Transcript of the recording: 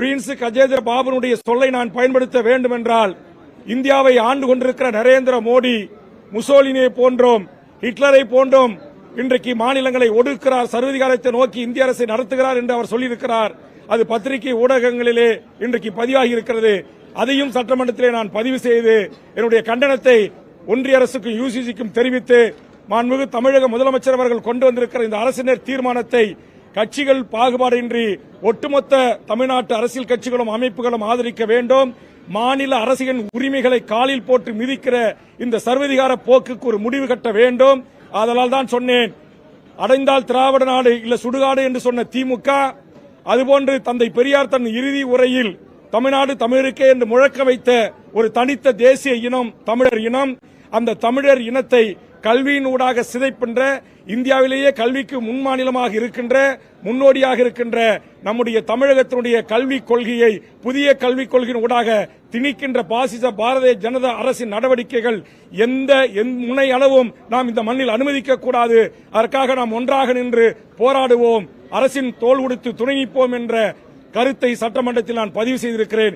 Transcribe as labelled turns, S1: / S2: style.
S1: Prince Gajendra பாபுனுடைய சொல்லை நான் பயன்படுத்த வேண்டும் என்றால், இந்தியாவை ஆண்டு கொண்டிருக்கிற நரேந்திர மோடி முசோலினியை போன்றோம், ஹிட்லரை போன்றோம் இன்றைக்கு மாநிலங்களை ஒடுக்கிறார், சர்வதிகாரத்தை நோக்கி இந்திய அரசை நடத்துகிறார் என்று அவர் சொல்லியிருக்கிறார். அது பத்திரிகை ஊடகங்களிலே இன்றைக்கு பதிவாகி இருக்கிறது. அதையும் சட்டமன்றத்திலே நான் பதிவு செய்து என்னுடைய கண்டனத்தை ஒன்றிய அரசுக்கும் யுசிசிக்கும் தெரிவித்து, மாண்புமிகு தமிழக முதலமைச்சர் அவர்கள் கொண்டு வந்திருக்கிற இந்த அரசினர் தீர்மானத்தை கட்சிகள் பாகுபாடின்றி ஒட்டுமொத்த தமிழ்நாட்டு அரசியல் கட்சிகளும் அமைப்புகளும் ஆதரிக்க வேண்டும். மாநில அரசின் உரிமைகளை காலில் போட்டு மிதிக்கிற இந்த சர்வதிகார போக்குக்கு ஒரு முடிவு கட்ட வேண்டும். அதனால் தான் சொன்னேன், அடைந்தால் திராவிட நாடு இல்ல சுடுகாடு என்று சொன்ன திமுக, அதுபோன்று தந்தை பெரியார் தன் இறுதி உரையில் தமிழ்நாடு தமிழருக்கே என்று முழக்க வைத்த ஒரு தனித்த தேசிய இனம் தமிழர் இனம். அந்த தமிழர் இனத்தை கல்வியினூடாக சிதைக்கின்ற, இந்தியாவிலேயே கல்விக்கு முன்மாநிலமாக இருக்கின்ற, முன்னோடியாக இருக்கின்ற நம்முடைய தமிழகத்தினுடைய கல்விக் கொள்கையை புதிய கல்விக் கொள்கையின் ஊடாக திணிக்கின்ற பாசிச பாரதிய ஜனதா அரசின் நடவடிக்கைகள் எந்த முனை அளவும் நாம் இந்த மண்ணில் அனுமதிக்க கூடாது. அதற்காக நாம் ஒன்றாக நின்று போராடுவோம், அரசின் தோள் கொடுத்து துணை நிற்போம் என்ற கருத்தை சட்டமன்றத்தில் நான் பதிவு செய்திருக்கிறேன்.